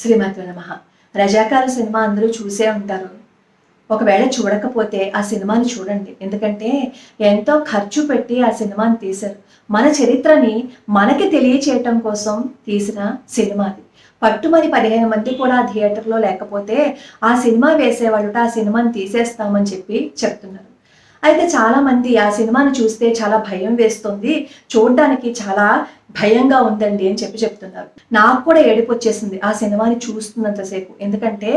శ్రీమతి నమః. రజాకార్ సినిమా అందరూ చూసే ఉంటారు. ఒకవేళ చూడకపోతే ఆ సినిమాని చూడండి. ఎందుకంటే ఎంతో ఖర్చు పెట్టి ఆ సినిమాని తీశారు. మన చరిత్రని మనకి తెలియచేయటం కోసం తీసిన సినిమా అది. పట్టుమని 15 మంది కూడా థియేటర్లో లేకపోతే ఆ సినిమా వేసేవాళ్ళుట ఆ సినిమాని తీసేస్తామని చెప్తున్నారు. అయితే చాలామంది ఆ సినిమాని చూస్తే చాలా భయం వేస్తుంది, చూడడానికి చాలా భయంగా ఉందండి అని చెప్తున్నారు. నాకు కూడా ఏడుపు వచ్చేసింది ఆ సినిమాని చూస్తున్నంతసేపు. ఎందుకంటే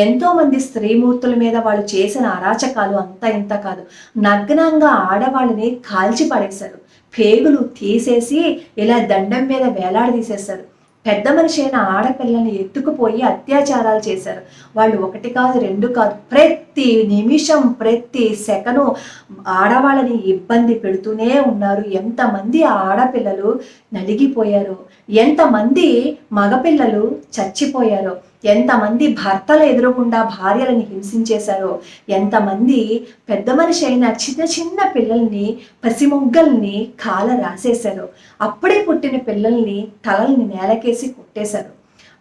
ఎంతో మంది స్త్రీమూర్తుల మీద వాళ్ళు చేసిన అరాచకాలు అంతా ఇంత కాదు. నగ్నంగా ఆడవాళ్ళని కాల్చి పడేశారు, పేగులు తీసేసి ఇలా దండం మీద వేలాడదీసేశారు. పెద్ద మనిషి అయిన ఆడపిల్లని ఎత్తుకుపోయి అత్యాచారాలు చేశారు. వాళ్ళు 1 కాదు 2 కాదు, ప్రతి నిమిషం ప్రతి సెకను ఆడవాళ్ళని ఇబ్బంది పెడుతూనే ఉన్నారు. ఎంతమంది ఆడపిల్లలు నలిగిపోయారో, ఎంతమంది మగపిల్లలు చచ్చిపోయారో, ఎంతమంది భర్తలు ఎదురకుండా భార్యలని హింసించేశారో, ఎంతమంది పెద్ద మనిషి అయిన చిన్న చిన్న పిల్లల్ని పసిమొగ్గల్ని కాల రాసేశారో, అప్పుడే పుట్టిన పిల్లల్ని తలల్ని నేలకేసి కొట్టేశారు.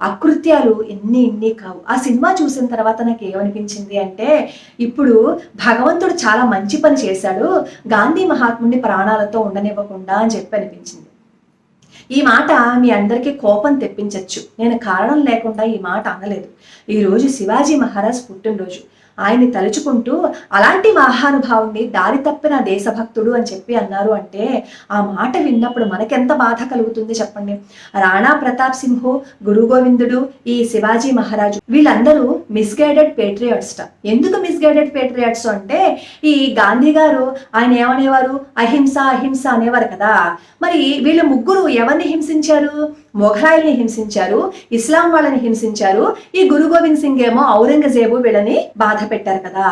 అకృత్యాలు ఎన్ని కావు. ఆ సినిమా చూసిన తర్వాత నాకు ఏమనిపించింది అంటే, ఇప్పుడు భగవంతుడు చాలా మంచి పని చేశాడు, గాంధీ మహాత్ముడిని ప్రాణాలతో ఉండనివ్వకుండా అని అనిపించింది. ఈ మాట మీ అందరికీ కోపం తెప్పించవచ్చు. నేను కారణం లేకుండా ఈ మాట అనలేదు. ఈరోజు శివాజీ మహారాజ్ పుట్టినరోజు. ఆయన్ని తలుచుకుంటూ అలాంటి మహానుభావుని దారి తప్పిన దేశభక్తుడు అని అన్నారు అంటే ఆ మాట విన్నప్పుడు మనకెంత బాధ కలుగుతుంది చెప్పండి. రాణా ప్రతాప్ సింహు, గురు గోవిందుడు, ఈ శివాజీ మహారాజు వీళ్ళందరూ మిస్గైడెడ్ పేట్రియాట్స్. ఎందుకు మిస్గైడెడ్ పేట్రియాట్స్ అంటే, ఈ గాంధీ గారు ఆయన ఏమనేవారు, అహింస అహింస అనేవారు కదా. మరి వీళ్ళు ముగ్గురు ఎవరిని హింసించారు? మొఘలాయిల్ని హింసించారు, ఇస్లాం వాళ్ళని హింసించారు. ఈ గురు గోవింద్ సింగ్ ఏమో ఔరంగజేబు వీళ్ళని బాధ పెట్టారు కదా.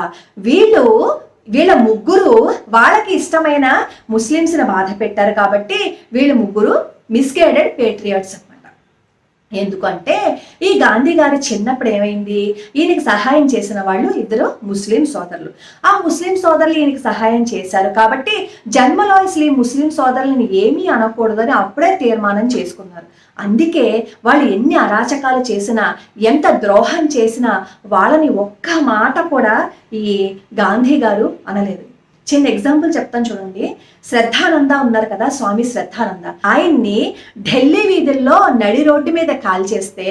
వీళ్ళ ముగ్గురు వాళ్ళకి ఇష్టమైన ముస్లిమ్స్ని బాధ పెట్టారు కాబట్టి వీళ్ళు ముగ్గురు మిస్గైడెడ్ పేట్రియాట్స్ అన్నమాట. ఎందుకంటే ఈ గాంధీ గారి చిన్నప్పుడు ఏమైంది, ఈయనకి సహాయం చేసిన వాళ్ళు 2 ముస్లిం సోదరులు. ఆ ముస్లిం సోదరులు ఈయనకి సహాయం చేశారు కాబట్టి జన్మలో ఈ ముస్లిం సోదరులను ఏమీ అనకూడదని అప్పుడే తీర్మానం చేసుకున్నారు. అందుకే వాళ్ళు ఎన్ని అరాచకాలు చేసినా, ఎంత ద్రోహం చేసినా వాళ్ళని ఒక్క మాట కూడా ఈ గాంధీ గారు అనలేదు. చిన్న ఎగ్జాంపుల్ చెప్తాను చూడండి. శ్రద్ధానంద ఉన్నారు కదా, స్వామి శ్రద్ధానంద, ఆయన్ని ఢిల్లీ వీధుల్లో నడి రోడ్డు మీద కాల్చేస్తే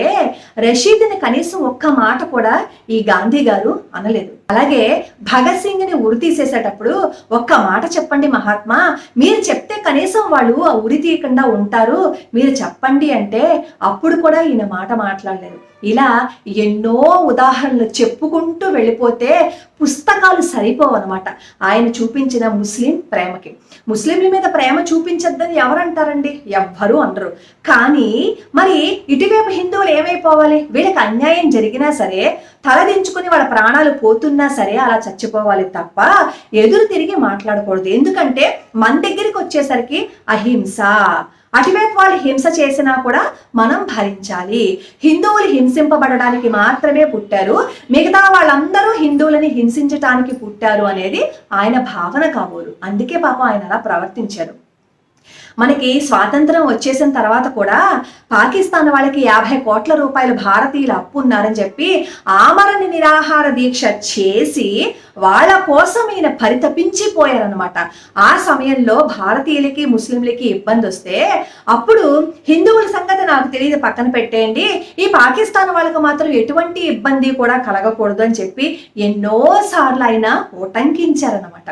రషీద్ని కనీసం ఒక్క మాట కూడా ఈ గాంధీ గారు అనలేదు. అలాగే భగత్ సింగ్ ని ఉరి తీసేసేటప్పుడు ఒక్క మాట చెప్పండి మహాత్మా, మీరు చెప్తే కనీసం వాళ్ళు ఉరి తీయకుండా ఉంటారు, మీరు చెప్పండి అంటే అప్పుడు కూడా ఈయన మాట మాట్లాడలేదు. ఇలా ఎన్నో ఉదాహరణలు చెప్పుకుంటూ వెళ్ళిపోతే పుస్తకాలు సరిపోవన్నమాట ఆయన చూపించిన ముస్లిం ప్రేమకి. ముస్లింల మీద ప్రేమ చూపించద్దని ఎవరంటారండి? ఎవ్వరూ అనరు. కానీ మరి ఇటువైపు హిందువులు ఏమైపోవాలి? వీళ్ళకి అన్యాయం జరిగినా సరే తలదించుకుని వాళ్ళ ప్రాణాలు పోతున్నా సరే అలా చచ్చిపోవాలి తప్ప ఎదురు తిరిగి మాట్లాడకూడదు. ఎందుకంటే మన దగ్గరికి వచ్చేసరికి అహింస, అటువైపు వాళ్ళు హింస చేసినా కూడా మనం భరించాలి. హిందువులు హింసింపబడడానికి మాత్రమే పుట్టారు, మిగతా వాళ్ళందరూ హిందువులని హింసించటానికి పుట్టారు అనేది ఆయన భావన కాబోలు. అందుకే పాపం ఆయన అలా ప్రవర్తించారు. మనకి స్వాతంత్రం వచ్చేసిన తర్వాత కూడా పాకిస్తాన్ వాళ్ళకి 50 కోట్ల రూపాయలు భారతీయులు అప్పు ఉన్నారని చెప్పి ఆమరణ నిరాహార దీక్ష చేసి వాళ్ళ కోసం ఈయన పరితపించిపోయారనమాట. ఆ సమయంలో భారతీయులకి ముస్లింలకి ఇబ్బంది వస్తే అప్పుడు హిందువుల సంగతి నాకు తెలియదు పక్కన పెట్టేయండి, ఈ పాకిస్తాన్ వాళ్ళకు మాత్రం ఎటువంటి ఇబ్బంది కూడా కలగకూడదు అని చెప్పి ఎన్నోసార్లు ఆయన ఉటంకించారనమాట.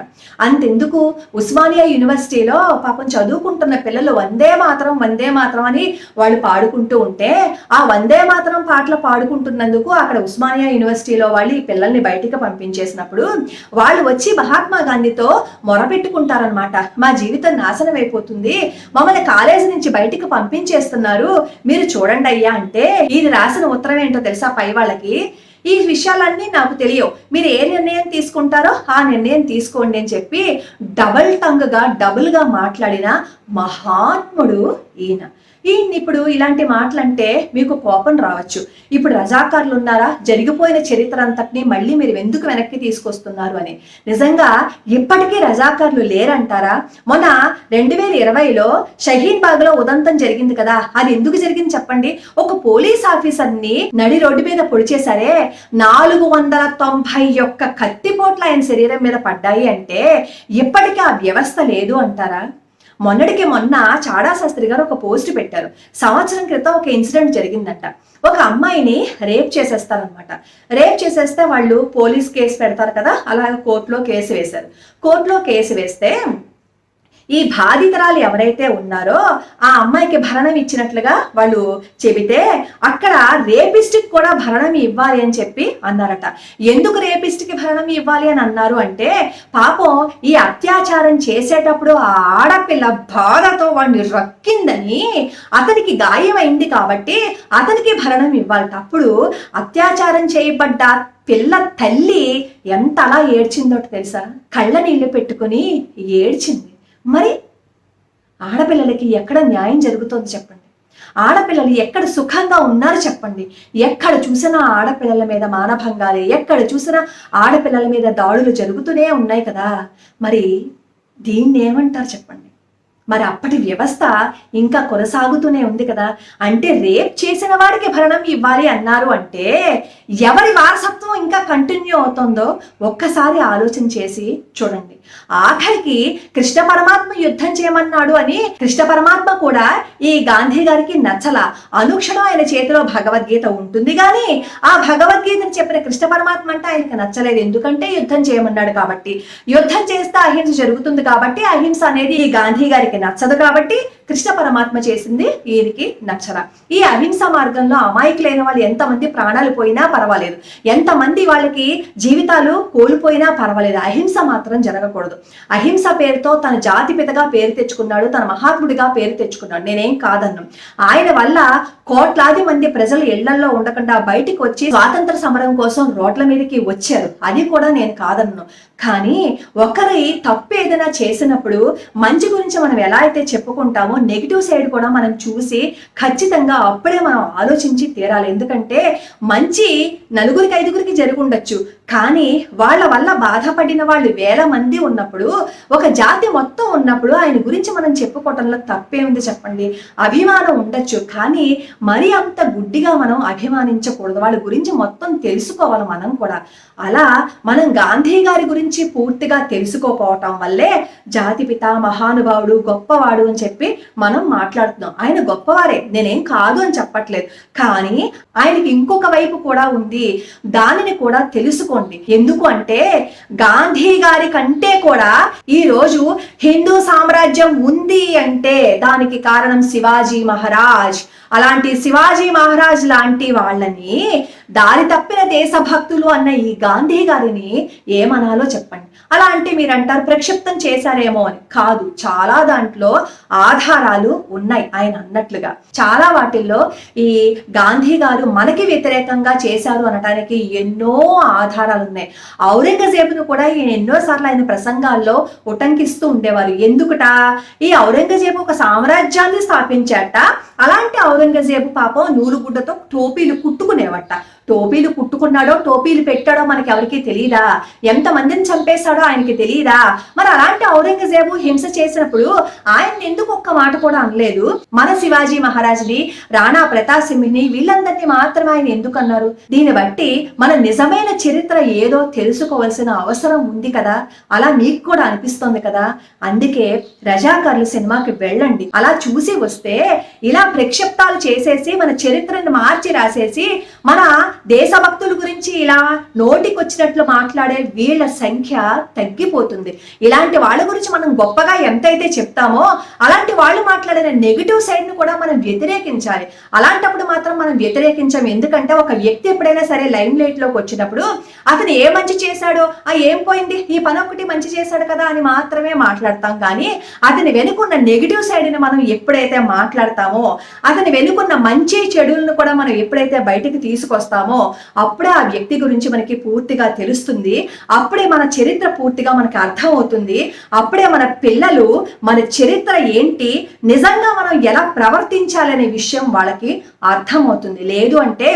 అంతెందుకు, ఉస్మానియా యూనివర్సిటీలో పాపం చదువుకుంటున్న పిల్లలు వందే మాత్రం అని వాళ్ళు పాడుకుంటూ ఉంటే ఆ వందే మాత్రం పాటలు పాడుకుంటున్నందుకు అక్కడ ఉస్మానియా యూనివర్సిటీలో వాళ్ళు ఈ పిల్లల్ని బయటికి పంపించేసినప్పుడు వాళ్ళు వచ్చి మహాత్మా గాంధీతో మొరపెట్టుకుంటారనమాట. మా జీవితం నాశనం అయిపోతుంది, మమ్మల్ని కాలేజీ నుంచి బయటికి పంపించేస్తున్నారు, మీరు చూడండి అయ్యా అంటే ఇది రాసిన ఉత్తరం ఏంటో తెలుసా పై వాళ్ళకి, ఈ విషయాలన్నీ నాకు తెలియవు, మీరు ఏ నిర్ణయం తీసుకుంటారో ఆ నిర్ణయం తీసుకోండి అని చెప్పి డబుల్గా మాట్లాడిన మహాత్ముడు ఈయన. ఈయన్ని ఇప్పుడు ఇలాంటి మాటలంటే మీకు కోపం రావచ్చు. ఇప్పుడు రజాకార్లు ఉన్నారా, జరిగిపోయిన చరిత్ర అంతటినీ మళ్ళీ మీరు ఎందుకు వెనక్కి తీసుకొస్తున్నారు అని. నిజంగా ఇప్పటికీ రజాకార్లు లేరంటారా? మొన్న 2020లో షహీన్ బాగ్ లో ఉదంతం జరిగింది కదా, అది ఎందుకు జరిగింది చెప్పండి? ఒక పోలీస్ ఆఫీసర్ని నడి రోడ్డు మీద పొడిచేశారే, 491 కత్తిపోట్లు ఆయన శరీరం మీద పడ్డాయి అంటే ఇప్పటికీ ఆ వ్యవస్థ లేదు అంటారా? మొన్నటికి మొన్న చాడా శాస్త్రి గారు ఒక పోస్ట్ పెట్టారు. సంవత్సరం క్రితం ఒక ఇన్సిడెంట్ జరిగిందంట. ఒక అమ్మాయిని రేప్ చేసేస్తారనమాట. రేప్ చేసేస్తే వాళ్ళు పోలీస్ కేసు పెడతారు కదా, అలాగే కోర్టులో కేసు వేశారు. కోర్టులో కేసు వేస్తే ఈ బాధితురాలు ఎవరైతే ఉన్నారో ఆ అమ్మాయికి భరణం ఇచ్చినట్లుగా వాళ్ళు చెబితే అక్కడ రేపిస్ట్కి కూడా భరణం ఇవ్వాలి అని చెప్పి అన్నారట. ఎందుకు రేపిస్ట్కి భరణం ఇవ్వాలి అని అన్నారు అంటే, పాపం ఈ అత్యాచారం చేసేటప్పుడు ఆ ఆడపిల్ల బాధతో వాడిని రక్కిందని, అతనికి గాయమైంది కాబట్టి అతనికి భరణం ఇవ్వాలి. అప్పుడు అత్యాచారం చేయబడ్డ పిల్ల తల్లి ఎంత అలా ఏడ్చిందో తెలుసా? కళ్ళ నీళ్లు పెట్టుకుని ఏడ్చింది. మరి ఆడపిల్లలకి ఎక్కడ న్యాయం జరుగుతుంది చెప్పండి? ఆడపిల్లలు ఎక్కడ సుఖంగా ఉన్నారు చెప్పండి? ఎక్కడ చూసినా ఆడపిల్లల మీద మానభంగాలే, ఎక్కడ చూసినా ఆడపిల్లల మీద దాడులు జరుగుతూనే ఉన్నాయి కదా. మరి దీన్ని ఏమంటారు చెప్పండి? మరి అప్పటి వ్యవస్థ ఇంకా కొనసాగుతూనే ఉంది కదా. అంటే రేప్ చేసిన వాడికి భరణం ఇవ్వాలి అన్నారు అంటే ఎవరి వారసత్వం ఇంకా కంటిన్యూ అవుతుందో ఒక్కసారి ఆలోచన చేసి చూడండి. ఆఖరికి కృష్ణ పరమాత్మ యుద్ధం చేయమన్నాడు అని కృష్ణ పరమాత్మ కూడా ఈ గాంధీ గారికి నచ్చల. అనుక్షణం ఆయన చేతిలో భగవద్గీత ఉంటుంది కానీ ఆ భగవద్గీతను చెప్పిన కృష్ణ పరమాత్మ అంటే ఆయనకి నచ్చలేదు. ఎందుకంటే యుద్ధం చేయమన్నాడు కాబట్టి, యుద్ధం చేస్తే అహింస జరుగుతుంది కాబట్టి, అహింస అనేది ఈ గాంధీ గారికి నచ్చదు కాబట్టి కృష్ణ పరమాత్మ చేసింది ఈయనకి నచ్చరా. ఈ అహింస మార్గంలో అమాయకులైన వాళ్ళు ఎంతమంది ప్రాణాలు పోయినా పర్వాలేదు, ఎంతమంది వాళ్ళకి జీవితాలు కోల్పోయినా పర్వాలేదు, అహింస మాత్రం జరగకూడదు. అహింస పేరుతో తన జాతిపితగా పేరు తెచ్చుకున్నాడు, తన మహాత్ముడిగా పేరు తెచ్చుకున్నాడు. నేనేం కాదన్ను. ఆయన వల్ల కోట్లాది మంది ప్రజలు ఇళ్లల్లో ఉండకుండా బయటికి వచ్చి స్వాతంత్ర సమరం కోసం రోడ్ల మీదకి వచ్చారు. అది కూడా నేను కాదన్ను. కానీ ఒకరి తప్పు ఏదైనా చేసినప్పుడు మంచి గురించి మనం ఎలా అయితే చెప్పుకుంటామో నెగిటివ్ సైడ్ కూడా మనం చూసి ఖచ్చితంగా అప్పుడే మనం ఆలోచించి తీరాలి. ఎందుకంటే మంచి 4-5 జరిగి ఉండొచ్చు, కానీ వాళ్ళ వల్ల బాధపడిన వాళ్ళు 1000 మంది ఉన్నప్పుడు, ఒక జాతి మొత్తం ఉన్నప్పుడు ఆయన గురించి మనం చెప్పుకోవటంలో తప్పే ఉంది చెప్పండి? అభిమానం ఉండొచ్చు, కానీ మరి అంత గుడ్డిగా మనం అభిమానించకూడదు. వాళ్ళ గురించి మొత్తం తెలుసుకోవాలి మనం కూడా. అలా మనం గాంధీ గారి గురించి పూర్తిగా తెలుసుకోకపోవటం వల్లే జాతిపిత, మహానుభావుడు, గొప్పవాడు అని చెప్పి మనం మాట్లాడుతున్నాం. ఆయన గొప్పవారే, నేనేం కాదు అని చెప్పట్లేదు, కానీ ఆయనకి ఇంకొక వైపు కూడా ఉంది. దానిని కూడా తెలుసుకోండి. ఎందుకు అంటే గాంధీ గారి కంటే కూడా ఈ రోజు హిందూ సామ్రాజ్యం ఉంది అంటే దానికి కారణం శివాజీ మహారాజ్. అలాంటి శివాజీ మహారాజ్ లాంటి వాళ్ళని, దారి తప్పిన దేశభక్తులు అన్న ఈ గాంధీ గారిని ఏమనాలో చెప్పండి. అలా అంటే మీరు అంటారు ప్రక్షిప్తం చేశారేమో అని. కాదు, చాలా దాంట్లో ఆధారాలు ఉన్నాయి. ఆయన అన్నట్లుగా చాలా వాటిల్లో ఈ గాంధీ గారు మనకి వ్యతిరేకంగా చేశారు అనడానికి ఎన్నో ఆధారాలు ఉన్నాయి. ఔరంగజేబును కూడా ఈయన ఎన్నోసార్లు ఆయన ప్రసంగాల్లో ఉటంకిస్తూ ఉండేవారు. ఎందుకుట? ఈ ఔరంగజేబు ఒక సామ్రాజ్యాన్ని స్థాపించాట. అలాంటి ఔరంగజేబు పాపం నూలుగుడ్డతో టోపీలు కుట్టుకునేవట. టోపీలు కుట్టుకున్నాడో టోపీలు పెట్టాడో మనకి ఎవరికి తెలియదా? ఎంతమందిని చంపేశాడో ఆయనకి తెలియదా? మరి అలాంటి ఔరంగజేబు హింస చేసినప్పుడు ఆయన ఎందుకు ఒక్క మాట కూడా అనలేదు? మన శివాజీ మహారాజుని, రాణా ప్రతాప్ సింహ్ని, వీళ్ళందరినీ మాత్రమే ఆయన ఎందుకు అన్నారు? దీన్ని బట్టి మన నిజమైన చరిత్ర ఏదో తెలుసుకోవాల్సిన అవసరం ఉంది కదా. అలా మీకు కూడా అనిపిస్తోంది కదా. అందుకే రజాకార్లు సినిమాకి వెళ్ళండి. అలా చూసి వస్తే ఇలా ప్రక్షిప్తాలు చేసేసి మన చరిత్రను మార్చి రాసేసి మన దేశభక్తుల గురించి ఇలా నోటికి వచ్చినట్లు మాట్లాడే వీళ్ళ సంఖ్య తగ్గిపోతుంది. ఇలాంటి వాళ్ళ గురించి మనం గొప్పగా ఎంతైతే చెప్తామో అలాంటి వాళ్ళు మాట్లాడిన నెగిటివ్ సైడ్ ను కూడా మనం వ్యతిరేకించాలి. అలాంటప్పుడు మాత్రం మనం వ్యతిరేకించాం. ఎందుకంటే ఒక వ్యక్తి ఎప్పుడైనా సరే లైమ్ లైట్ లోకి వచ్చినప్పుడు అతను ఏ మంచి చేశాడో, ఏం పోయింది, ఈ పని ఒక్కటి మంచి చేశాడు కదా అని మాత్రమే మాట్లాడతాం. కానీ అతని వెనుకున్న నెగిటివ్ సైడ్ ని మనం ఎప్పుడైతే మాట్లాడతామో, అతని వెనుకున్న మంచి చెడులను కూడా మనం ఎప్పుడైతే బయటికి తీసుకొస్తామో అప్పుడే ఆ వ్యక్తి గురించి మనకి పూర్తిగా తెలుస్తుంది. అప్పుడే మన మన చరిత్ర పూర్తిగా మనకు అర్థం అవుతుంది. అప్పుడే మన పిల్లలు మన చరిత్ర ఏంటి, నిజంగా మనం ఎలా ప్రవర్తించాలనే విషయం వాళ్ళకి అర్థమవుతుంది. లేదు అంటే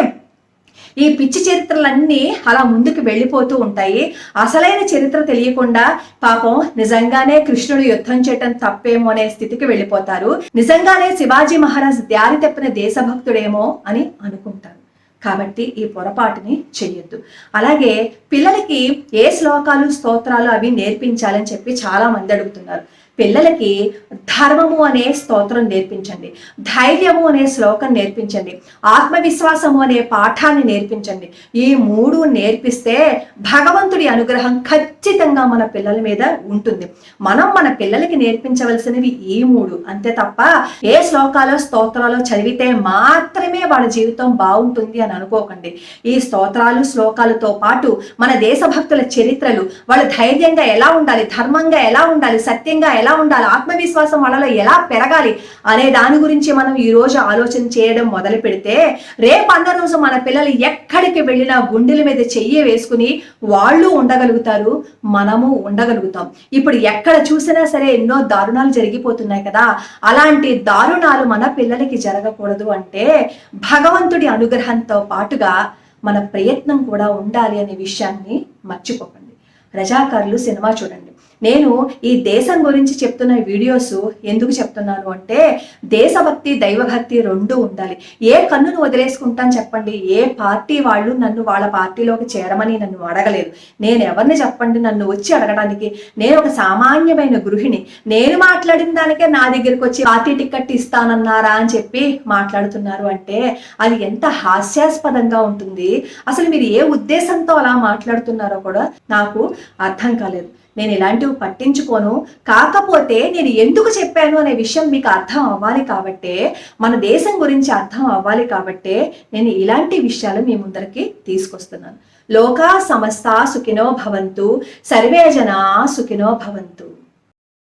ఈ పిచ్చి చరిత్రలన్నీ అలా ముందుకు వెళ్ళిపోతూ ఉంటాయి. అసలైన చరిత్ర తెలియకుండా పాపం నిజంగానే కృష్ణుడు యుద్ధం చేయటం తప్పేమో అనే స్థితికి వెళ్ళిపోతారు. నిజంగానే శివాజీ మహారాజ్ దారి తప్పిన దేశభక్తుడేమో అని అనుకుంటారు. కాబట్టి ఈ పొరపాటుని చెయ్యొద్దు. అలాగే పిల్లలకి ఏ శ్లోకాలు స్తోత్రాలు అవి నేర్పించాలని చెప్పి చాలా మంది అడుగుతున్నారు. పిల్లలకి ధర్మము అనే స్తోత్రం నేర్పించండి, ధైర్యము అనే శ్లోకం నేర్పించండి, ఆత్మవిశ్వాసము అనే పాఠాన్ని నేర్పించండి. ఈ 3 నేర్పిస్తే భగవంతుడి అనుగ్రహం ఖచ్చితంగా మన పిల్లల మీద ఉంటుంది. మనం మన పిల్లలకి నేర్పించవలసినవి ఈ 3 అంతే తప్ప ఏ శ్లోకాలో స్తోత్రాలు చదివితే మాత్రమే వాళ్ళ జీవితం బాగుంటుంది అని అనుకోకండి. ఈ స్తోత్రాలు శ్లోకాలతో పాటు మన దేశభక్తుల చరిత్రలు, వాళ్ళు ధైర్యంగా ఎలా ఉండాలి, ధర్మంగా ఎలా ఉండాలి, సత్యంగా ఎలా ఉండాలి, ఆత్మవిశ్వాసం వాళ్ళలో ఎలా పెరగాలి అనే దాని గురించి మనం ఈ రోజు ఆలోచన చేయడం మొదలు పెడితే రేపు అన్న రోజు మన పిల్లలు ఎక్కడికి వెళ్ళినా గుండెల మీద చెయ్యి వేసుకుని వాళ్ళు ఉండగలుగుతారు, మనము ఉండగలుగుతాం. ఇప్పుడు ఎక్కడ చూసినా సరే ఎన్నో దారుణాలు జరిగిపోతున్నాయి కదా, అలాంటి దారుణాలు మన పిల్లలకి జరగకూడదు అంటే భగవంతుడి అనుగ్రహంతో పాటుగా మన ప్రయత్నం కూడా ఉండాలి అనే విషయాన్ని మర్చిపోకండి. రజాకారులు సినిమా చూడండి. నేను ఈ దేశం గురించి చెప్తున్న వీడియోస్ ఎందుకు చెప్తున్నాను అంటే దేశభక్తి దైవభక్తి 2 ఉండాలి. ఏ కన్నును వదిలేసుకుంటాను చెప్పండి? ఏ పార్టీ వాళ్ళు నన్ను వాళ్ళ పార్టీలోకి చేరమని నన్ను అడగలేదు. నేను ఎవరిని చెప్పండి నన్ను వచ్చి అడగడానికి? నేను ఒక సామాన్యమైన గృహిణి. నేను మాట్లాడిన దానికే నా దగ్గరికి వచ్చి పార్టీ టికెట్ ఇస్తానన్నారా అని చెప్పి మాట్లాడుతున్నారు అంటే అది ఎంత హాస్యాస్పదంగా ఉంటుంది. అసలు మీరు ఏ ఉద్దేశంతో అలా మాట్లాడుతున్నారో కూడా నాకు అర్థం కాలేదు. నేను ఇలాంటివి పట్టించుకోను. కాకపోతే నేను ఎందుకు చెప్పాను అనే విషయం మీకు అర్థం అవ్వాలి కాబట్టే, మన దేశం గురించి అర్థం అవ్వాలి కాబట్టే నేను ఇలాంటి విషయాలు మీ ముందరికి తీసుకొస్తున్నాను. లోకా సమస్త సుఖినో భవంతు, సర్వే జనా సుఖినో భవంతు.